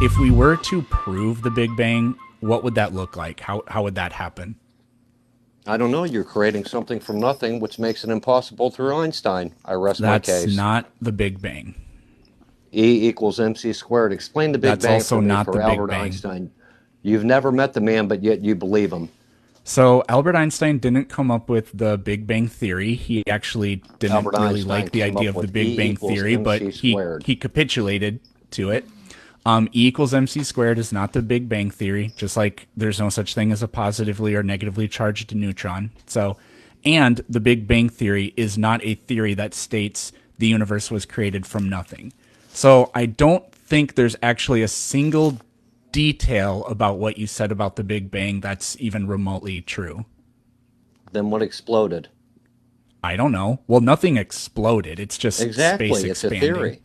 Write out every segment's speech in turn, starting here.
if we were to prove the Big Bang, what would that look like? How would that happen? I don't know. You're creating something from nothing, which makes it impossible through Einstein. I rest my That's case. not the Big Bang. E equals mc squared. Explain the Big That's Bang also for me not the for Big Albert Bang. Einstein. You've never met the man, but yet you believe him. So Albert Einstein didn't come up with the Big Bang theory. He actually didn't Albert really Einstein like the came idea up of the with Big E Bang equals theory, but mc he squared. he capitulated to it. E equals mc squared is not the Big Bang theory, just like there's no such thing as a positively or negatively charged neutron. So, and the Big Bang theory is not a theory that states the universe was created from nothing. So I don't think there's actually a single detail about what you said about the Big Bang that's even remotely true. Then what exploded? I don't know. Well, nothing exploded. It's just space Exactly. It's a expanding. theory.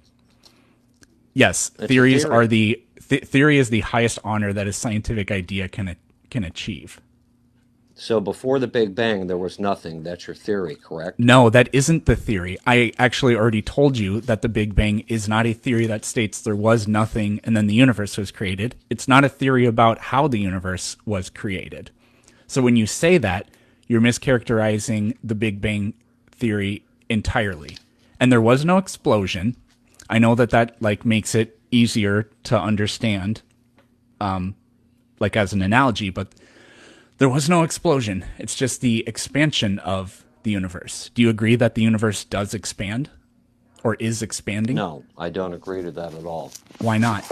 Yes, It's a theories are theory. the theory is the highest honor that a scientific idea can achieve. So before the Big Bang, there was nothing. That's your theory, correct? No, that isn't the theory. I actually already told you that the Big Bang is not a theory that states there was nothing and then the universe was created. It's not a theory about how the universe was created. So when you say that, you're mischaracterizing the Big Bang theory entirely. And there was no explosion. I know that like makes it easier to understand, like as an analogy, but there was no explosion. It's just the expansion of the universe. Do you agree that the universe does expand or is expanding? No, I don't agree to that at all. Why not?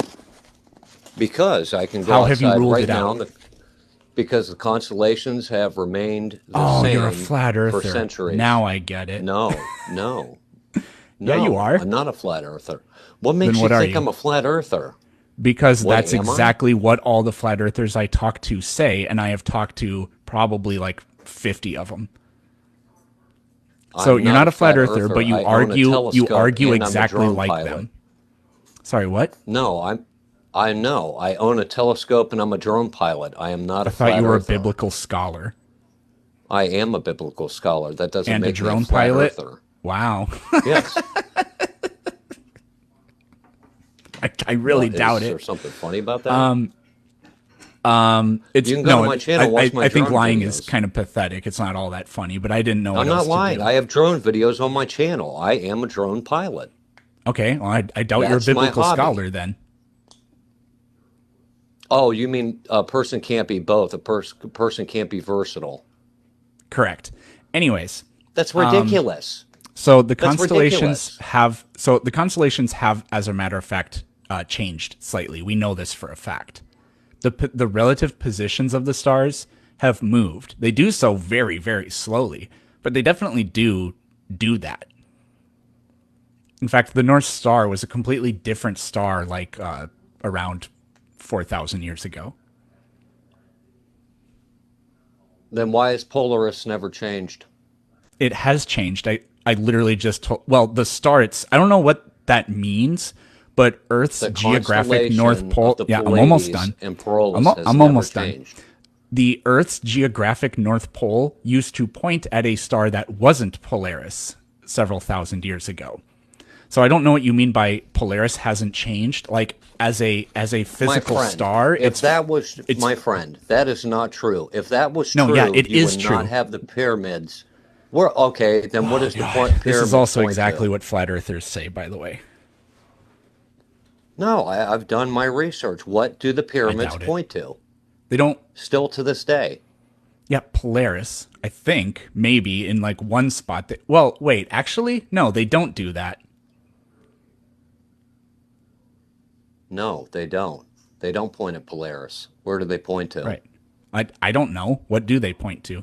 Because I can go How have you outside ruled right it now, out? because the constellations have remained the Oh, you're a same flat for earther. centuries. Now I get it. No, no, Yeah, you no, are. I'm not a flat earther. What Then makes you what are think you? I'm a flat earther? Because What that's am I? exactly what all the flat earthers I talk to say, and I have talked to probably like 50 of them. So I'm you're not not a a flat flat earther, but earther. I own a you telescope argue and I'm a exactly drone like pilot. them. Sorry, what? No, I know. I own a telescope and I'm a drone pilot. I am not I a thought you flat were a earther. biblical scholar I am a biblical scholar. That doesn't and a make me a drone flat pilot. earther. Wow. Yes. I really What, doubt is it. there something funny about that? It's You can go to no, my channel, watch my I think drone lying is videos. kind of pathetic. It's not all that funny, but I didn't know what I'm not else to lying. do. I have drone videos on my channel. I am a drone pilot. Okay, well, I doubt you're a That's my biblical hobby. scholar then. Oh, you mean a person can't be both? A person can't be versatile. Correct. Anyways, That's ridiculous. so the That's constellations ridiculous. have as a matter of fact, changed slightly. We know this for a fact. The relative positions of the stars have moved. They do so very, very slowly, but they definitely do that. In fact, the North Star was a completely different star like around 4,000 years ago. Then why has Polaris never changed? It has changed. I literally just told, well, the star, I don't know what that means, but Earth's The geographic North constellation of Pole, the yeah, I'm almost Pleiades done. and Porolus has I'm never almost done. changed. The Earth's geographic North Pole used to point at a star that wasn't Polaris several thousand years ago. So I don't know what you mean by Polaris hasn't changed. Like as a My physical friend, star, if that was it's my friend, that is not true. If that was no, yeah, true, it you is would not true. have the pyramids. We're okay. Then what Oh does the God, this is pyramids also point exactly to? what flat earthers say, by the way. No, I've done my research. What do the I pyramids doubt it. point to? They don't. Still to this day. Yeah, Polaris. I think maybe in like one spot. Well, wait. Actually, no, they don't do that. No, they don't. They don't point at Polaris. Where do they point to? Right. I don't know. What do they point to?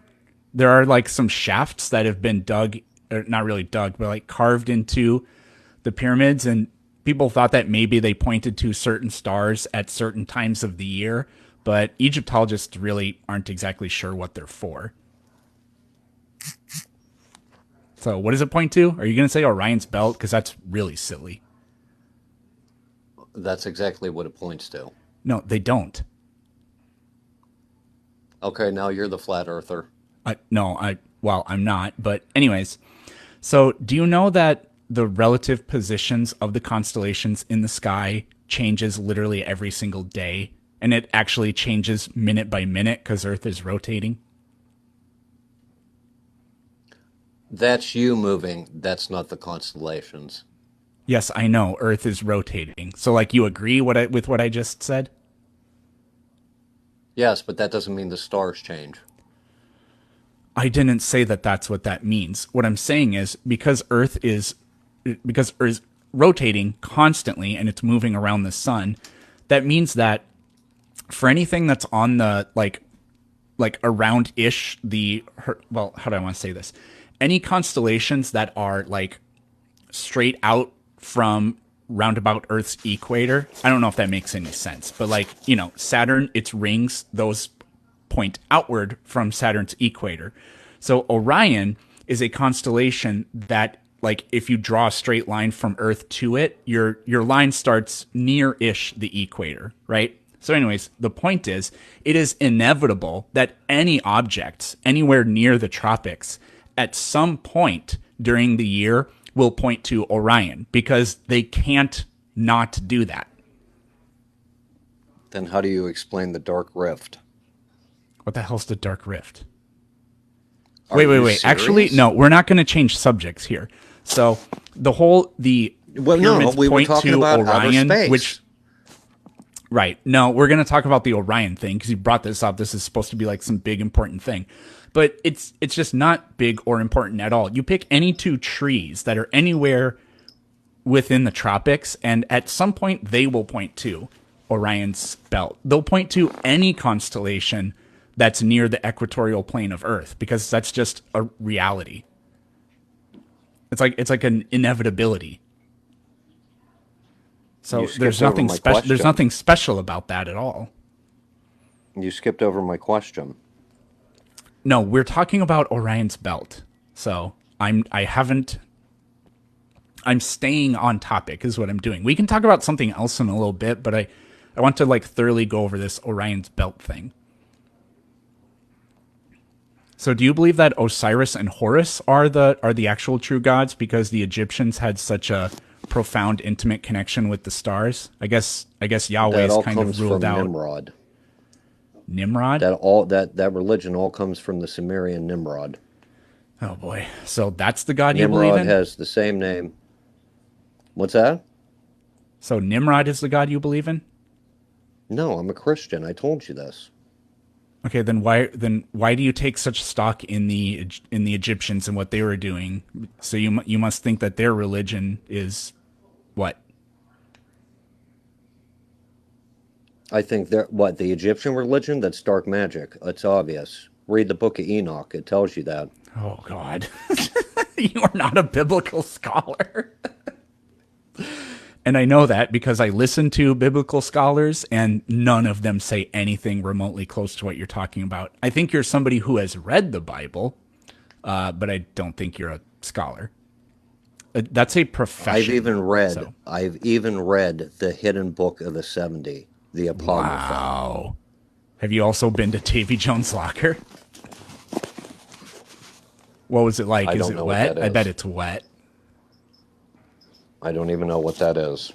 There are like some shafts that have been dug, or not really dug, but like carved into the pyramids, and people thought that maybe they pointed to certain stars at certain times of the year, but Egyptologists really aren't exactly sure what they're for. So, what does it point to? Are you going to say Orion's belt? Because that's really silly. That's exactly what it points to. No, they don't. Okay, now you're the flat earther. Well, I'm not. But, anyways, so do you know that the relative positions of the constellations in the sky changes literally every single day, and it actually changes minute by minute because Earth is rotating? That's you moving. That's not the constellations. Yes, I know Earth is rotating. So, like, you agree with what I just said? Yes, but that doesn't mean the stars change. I didn't say that that's what that means. What I'm saying is because Earth is rotating constantly and it's moving around the sun, that means that for anything that's on the like around ish well, how do I want to say this? Any constellations that are like straight out from roundabout Earth's equator. I don't know if that makes any sense, but like, Saturn, its rings, those point outward from Saturn's equator. So Orion is a constellation that, like, if you draw a straight line from Earth to it, your line starts near-ish the equator, right? So anyways, the point is, it is inevitable that any objects anywhere near the tropics at some point during the year will point to Orion because they can't not do that. Then how do you explain the dark rift? What the hell's the dark rift? Are Wait. you Actually, serious? no, we're not going to change subjects here. So the Well, no, pyramids we were point talking to about outer Orion, space. which right. No, we're going to talk about the Orion thing because you brought this up. This is supposed to be like some big important thing. But it's just not big or important at all. You pick any two trees that are anywhere within the tropics, and at some point they will point to Orion's belt. They'll point to any constellation that's near the equatorial plane of Earth because that's just a reality. It's like an inevitability. You So skipped over my there's question. nothing special about that at all. You skipped over my question. No, we're talking about Orion's belt. So I'm staying on topic is what I'm doing. We can talk about something else in a little bit, but I want to like thoroughly go over this Orion's belt thing. So do you believe that Osiris and Horus are the actual true gods because the Egyptians had such a profound intimate connection with the stars? I guess That Yahweh's all kind of comes ruled from out Nimrod. Nimrod. That religion all comes from the Sumerian Nimrod. Oh boy. So that's the god you believe Nimrod in? has the same name. What's that? So Nimrod is the god you believe in? No, I'm a Christian. I told you this. Okay, then why do you take such stock in the Egyptians and what they were doing? So you must think that their religion is what? I think the Egyptian religion, that's dark magic. It's obvious. Read the book of Enoch. It tells you that. Oh God, you are not a biblical scholar. And I know that because I listen to biblical scholars and none of them say anything remotely close to what you're talking about. I think you're somebody who has read the Bible, but I don't think you're a scholar. That's a I've profession. even read So, I've even read the hidden book of the 70, the Apocrypha. wow. Have you also been to Davy Jones' locker? What was it like? I Is don't it know what wet? that I bet is. it's wet. I don't even know what that is.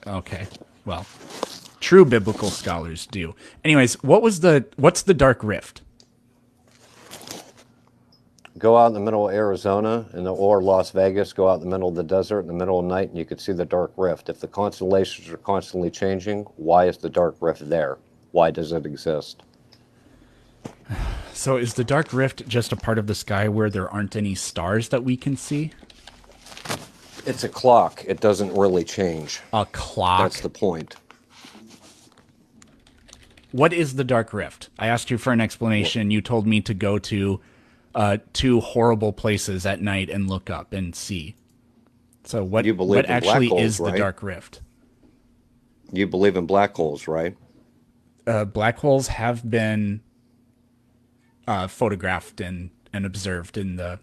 Okay. Well, true biblical scholars do. Anyways, what's the dark rift? Go out in the middle of Arizona or Las Vegas, go out in the middle of the desert in the middle of the night and you could see the dark rift. If the constellations are constantly changing, why is the dark rift there? Why does it exist? So is the dark rift just a part of the sky where there aren't any stars that we can see? It's a clock. It doesn't really change. A clock. That's the point. What is the dark rift? I asked you for an explanation. You told me to go to two horrible places at night and look up and see. So You believe what in black actually holes, is the right? dark rift? You believe in black holes, right? Black holes have been photographed and observed in the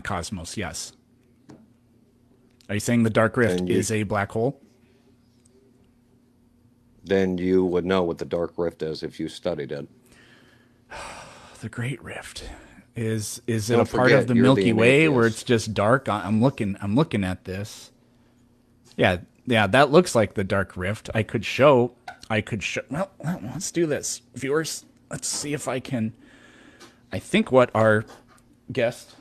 cosmos. Yes. Are you saying the dark rift Then is a black hole? you would know what the dark rift is if you studied it. The Great Rift. Is it a Don't part of forget, the you're Milky being Way where atheist. it's just dark? I'm looking at this. Yeah, Yeah, that looks like the dark rift. I could show. Well, let's do this, viewers. Let's see if I can. I think guest,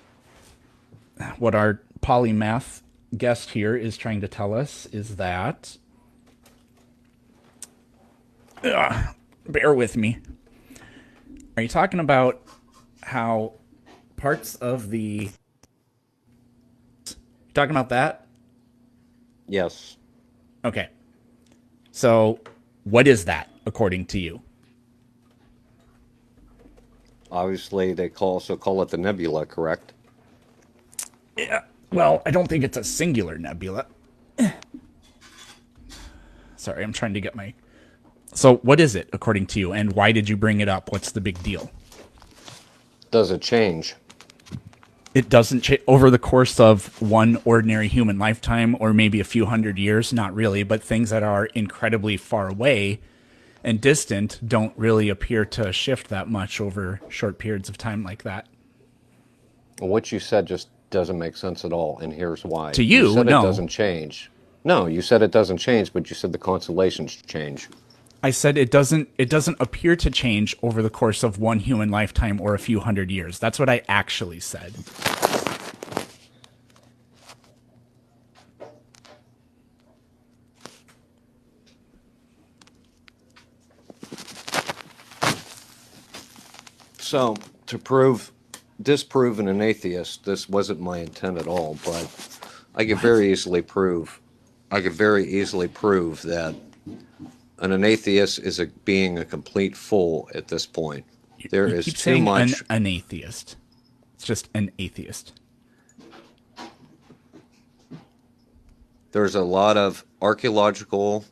what our polymath guest here is trying to tell us is that. Bear with me. Are you talking about how parts of the. Talking about that? Yes. Okay. So, what is that, according to you? Obviously, they also call it the nebula, correct? Yeah. Well, I don't think it's a singular nebula. Sorry, I'm trying to get my. So, what is it, according to you, and why did you bring it up? What's the big deal? Does it change? It doesn't change over the course of one ordinary human lifetime, or maybe a few hundred years. Not really, but things that are incredibly far away and distant don't really appear to shift that much over short periods of time like that. What you said just doesn't make sense at all, and here's why. To You you, said it no. doesn't change. No, you said it doesn't change, but you said the constellations change. I said it doesn't appear to change over the course of one human lifetime or a few hundred years. That's what I actually said. So, to disprove an atheist, this wasn't my intent at all, but I could very easily prove, that an atheist is being a complete fool at this point. There You is keep too saying much. an atheist. It's just an atheist. There's a lot of archaeological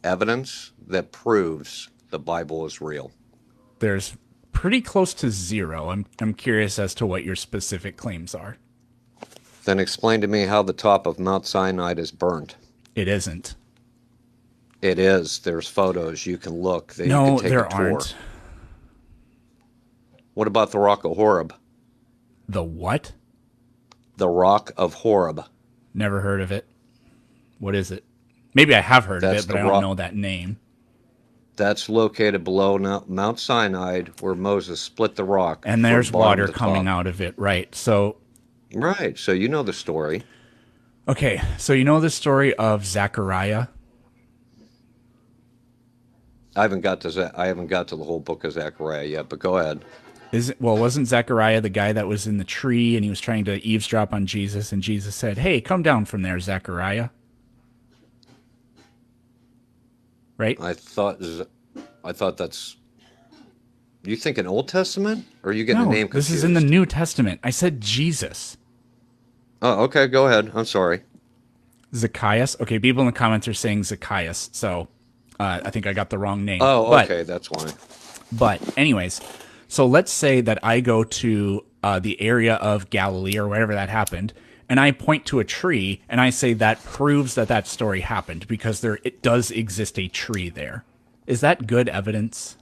evidence that proves the Bible is real. There's pretty close to zero. I'm curious as to what your specific claims are. Then explain to me how the top of Mount Sinai is burnt. It isn't. It is. There's photos. You can look. You No, can take there a tour. aren't. What about the Rock of Horeb? The what? The Rock of Horeb. Never heard of it. What is it? Maybe I have heard of That's it, but the I don't rock. know that name. That's located below Mount Sinai, where Moses split the rock. And from there's bottom water to coming top. out of it, right? So, Right. So you know the story. okay, so you know the story of Zechariah? I haven't got to the whole book of Zechariah yet, but go ahead. Wasn't Zechariah the guy that was in the tree and he was trying to eavesdrop on Jesus, and Jesus said, "Hey, come down from there, Zechariah." Right? I thought that's. You think an Old Testament, or are you getting the No, name this confused? is in the New Testament. I said Jesus. Oh, okay. Go ahead. I'm sorry. Zacchaeus. Okay, people in the comments are saying Zacchaeus, so I think I got the wrong name. Oh, But okay. That's why. But anyways, so let's say that I go to the area of Galilee or wherever that happened, and I point to a tree and I say that proves that that story happened because it does exist a tree there. Is that good evidence?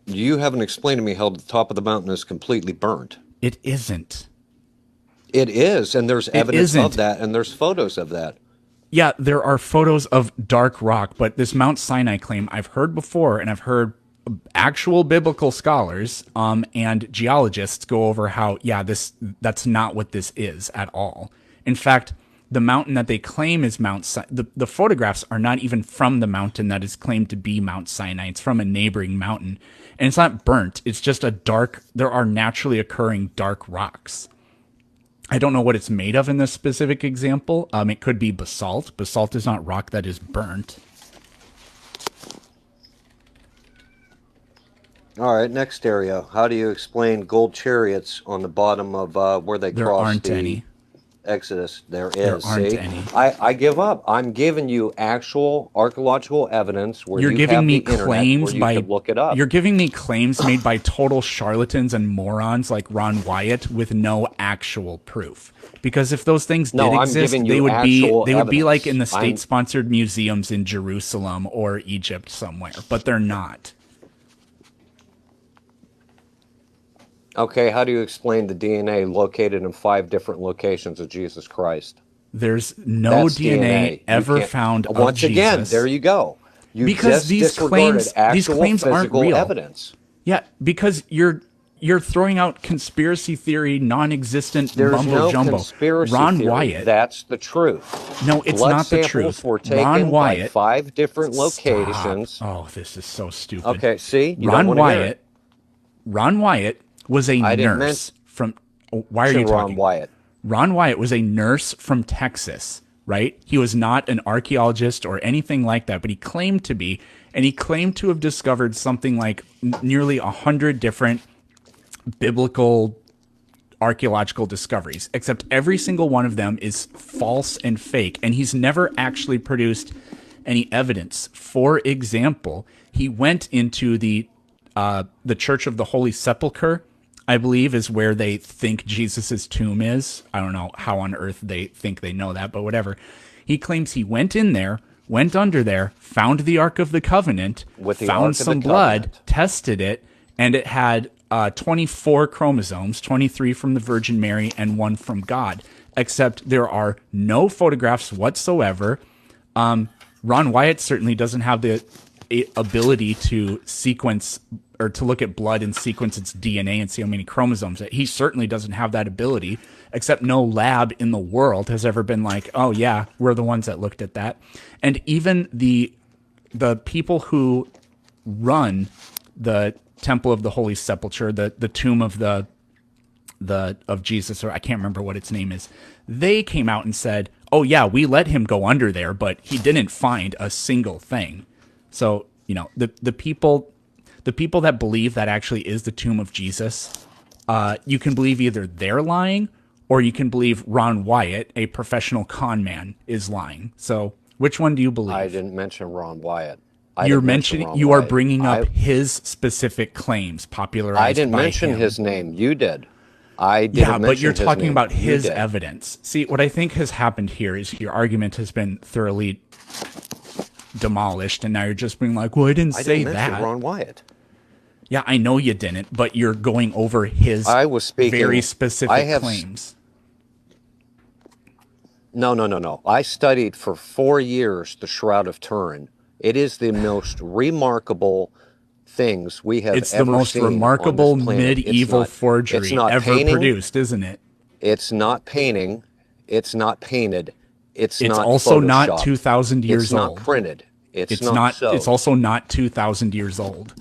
You haven't explained to me how the top of the mountain is completely burnt. It isn't. It is, and there's evidence isn't. of that, and there's photos of that. Yeah, there are photos of dark rock, but this Mount Sinai claim I've heard before, and I've heard actual biblical scholars and geologists go over how, yeah, that's not what this is at all. In fact, the mountain that they claim is Mount Sinai, the photographs are not even from the mountain that is claimed to be Mount Sinai. It's from a neighboring mountain. And it's not burnt. It's just there are naturally occurring dark rocks. I don't know what it's made of in this specific example. It could be basalt. Basalt is not rock that is burnt. All right, next area. How do you explain gold chariots on the bottom of where they There cross aren't the any. Exodus? There There is. aren't See, any. I give up. I'm giving you actual archaeological evidence where You're you giving have me the internet claims where you by could look it up. You're giving me claims made by total charlatans and morons like Ron Wyatt with no actual proof. Because if those things No, did I'm exist, giving you they would actual be like in the evidence. I'm- state-sponsored museums in Jerusalem or Egypt somewhere, but they're not. Okay, how do you explain the DNA located in 5 different locations of Jesus Christ? There's no That's DNA DNA. You ever can't. found of Once again, there Jesus you go. You because just disregarded these actual claims aren't physical real. evidence. Yeah, because you're throwing out conspiracy theory, non-existent There's mumbo no jumbo. conspiracy Ron theory. Wyatt. That's the truth. No, it's Blood not the samples truth. were Ron taken by Wyatt. 5 different Stop. locations. Oh, this is so stupid. Okay, see, you don't Ron want to hear it. Wyatt. Ron Wyatt was a I didn't nurse from. Oh, why are you mention Ron talking? Wyatt. Ron Wyatt was a nurse from Texas, right? He was not an archaeologist or anything like that, but he claimed to be, and he claimed to have discovered something like nearly 100 different biblical archaeological discoveries, except every single one of them is false and fake, and he's never actually produced any evidence. For example, he went into the Church of the Holy Sepulchre, I believe, is where they think Jesus's tomb is. I don't know how on earth they think they know that, but whatever. He claims he went in there, went under there, found the Ark of the Covenant, With the found Ark of the some blood, Covenant. tested it, and it had 24 chromosomes, 23 from the Virgin Mary and 1 from God. Except there are no photographs whatsoever. Ron Wyatt certainly doesn't have the ability to sequence or to look at blood and sequence its DNA and see how many chromosomes. He certainly doesn't have that ability, except no lab in the world has ever been like, oh yeah, we're the ones that looked at that. And even the people who run the Temple of the Holy Sepulchre, the tomb of of Jesus, or I can't remember what its name is, they came out and said, oh yeah, we let him go under there, but he didn't find a single thing. So, you know, the people that believe that actually is the tomb of Jesus, you can believe either they're lying or you can believe Ron Wyatt, a professional con man, is lying. So which one do you believe? I didn't mention Ron Wyatt. You're mentioning, you are bringing up his specific claims popularized by him. I didn't mention his name. You did. I didn't Yeah, mention but you're his talking name. about You his did. evidence. See, what I think has happened here is your argument has been thoroughly demolished, and now you're just being like, well, I didn't say didn't mention that. Ron Wyatt. Yeah, I know you didn't, but you're going over his I was speaking. very specific I have claims. No. I studied for 4 years the Shroud of Turin. It is the most remarkable things we have It's ever the most seen on this remarkable planet. medieval It's forgery not ever painting. produced, isn't it? It's not painting. It's not painted. It's It's not also not photoshopped. 2,000 years It's not old. printed. It's It's not not. sewed. It's also not 2,000 years old.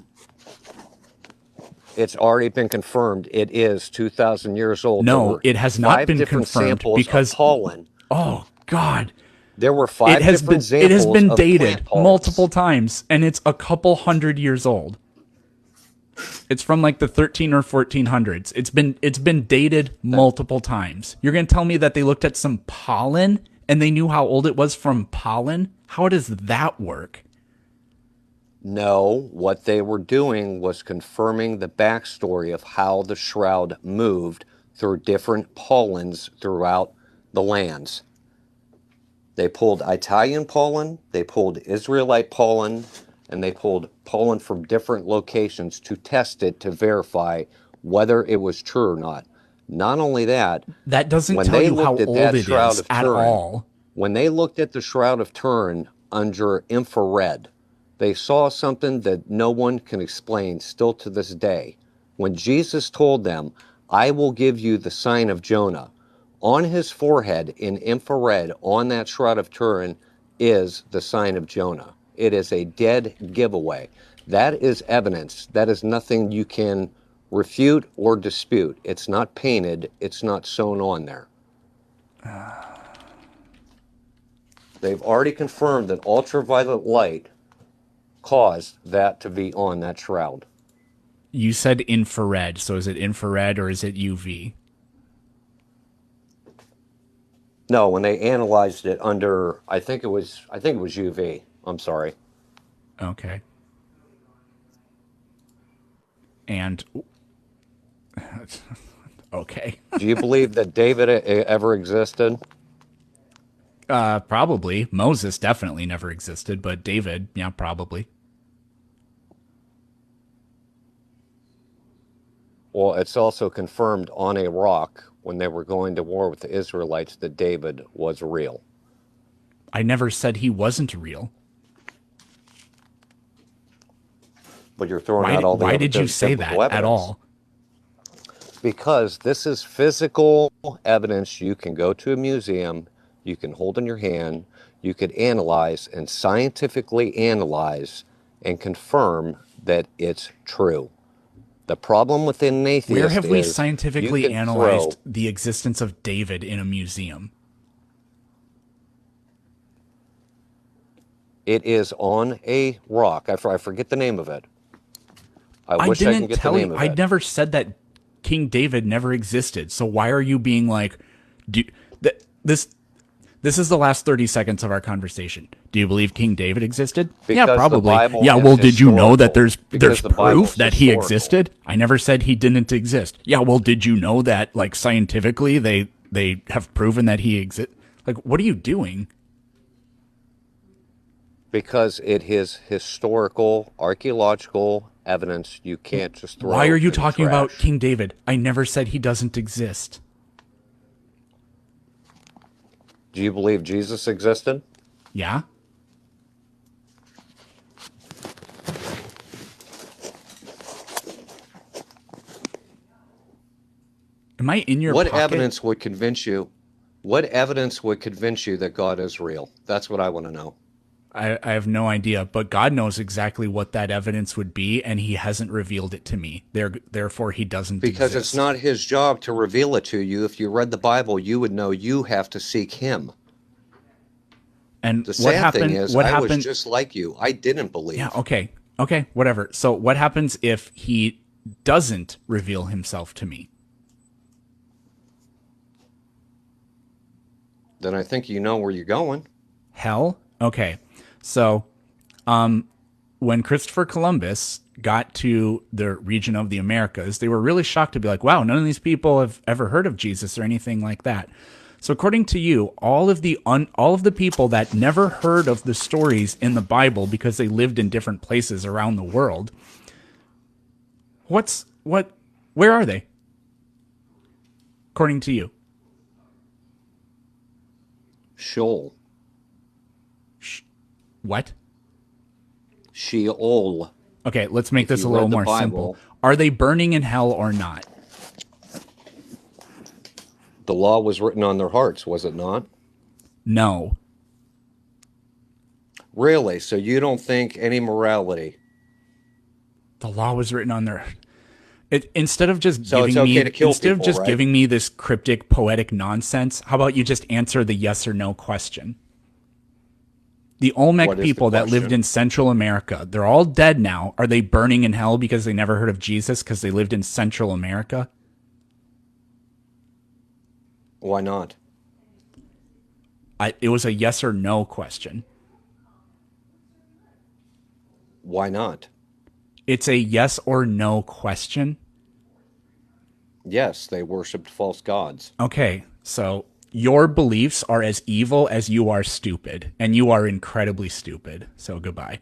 It's already been confirmed. It is 2,000 years old. There No, were it has not 5 been different confirmed samples because of pollen. oh God, There were 5 different samples it has been of dated plant pollens. multiple times, and it's a couple hundred years old. It's from like the 13 or 1400s. It's been dated multiple times. You're gonna tell me that they looked at some pollen and they knew how old it was from pollen? How does that work? No, what they were doing was confirming the backstory of how the shroud moved through different pollens throughout the lands. They pulled Italian pollen, they pulled Israelite pollen, and they pulled pollen from different locations to test it to verify whether it was true or not. Not only that, That doesn't when tell they you how looked at old that it Shroud is of at Turin, all. when they looked at the Shroud of Turin under infrared, they saw something that no one can explain still to this day. When Jesus told them, I will give you the sign of Jonah, on his forehead in infrared on that Shroud of Turin is the sign of Jonah. It is a dead giveaway. That is evidence. That is nothing you can refute or dispute. It's not painted. It's not sewn on there. They've already confirmed that ultraviolet light caused that to be on that shroud. You said infrared, so is it infrared or is it UV? No, when they analyzed it under, I think it was UV. I'm sorry. Okay. And okay. Do you believe that David ever existed? Probably. Moses definitely never existed, but David, yeah, probably. Well, it's also confirmed on a rock when they were going to war with the Israelites that David was real. I never said he wasn't real. But you're throwing out all the Why other did you say biblical that at evidence. all? Because this is physical evidence you can go to a museum, you can hold in your hand, you could analyze and scientifically analyze and confirm that it's true. The problem with an Where atheist have we is you scientifically can throw, analyzed the existence of David in a museum? it is on a rock. I forget the name of it. I I wish I can didn't get the tell you. name of I it. never said that King David never existed. So why are you being like, do, th- this this is the last 30 seconds of our conversation. Do you believe King David existed? Yeah, Because the probably. Bible Yeah, is well, did you know that historical. there's Because the proof Bible's that he historical. existed? I never said he didn't exist. Yeah, well, did you know that like scientifically they have proven that he exists? Like, what are you doing? Because it is historical, archaeological evidence you can't just Why are throw you in the talking about trash. King David? I never said he doesn't exist. Do you believe Jesus existed? Yeah? Am I in your What pocket? evidence would convince you? What evidence would convince you that God is real? That's what I want to know. I have no idea, but God knows exactly what that evidence would be, and he hasn't revealed it to me. Therefore, he doesn't Because it's exist. not his job to reveal it to you. If you read the Bible, you would know you have to seek him. And The what sad thing happened? is, What I was happened? just like you. I didn't Yeah, believe. okay. Okay, whatever. So, what happens if he doesn't reveal himself to me? Then I think you know where you're going. Hell? Okay. So, when Christopher Columbus got to the region of the Americas, they were really shocked to be like, wow, none of these people have ever heard of Jesus or anything like that. So according to you, all of the people that never heard of the stories in the Bible because they lived in different places around the world, where are they? According to you? Sheol. What? Sheol. Okay, let's make If this you a little read the more simple. Bible, Are they burning in hell or not? the law was written on their hearts, was it not? No. Really? So you don't think any morality? The law was written on their instead of just So it's giving okay me to kill instead of people, just right? giving me this cryptic poetic nonsense, how about you just answer the yes or no question? The Olmec What is the people that lived question? in Central America, they're all dead now. Are they burning in hell because they never heard of Jesus because they lived in Central America? Why not? It was a yes or no question. Why not? It's a yes or no question. Yes, they worshipped false gods. Okay, so your beliefs are as evil as you are stupid, and you are incredibly stupid. So goodbye.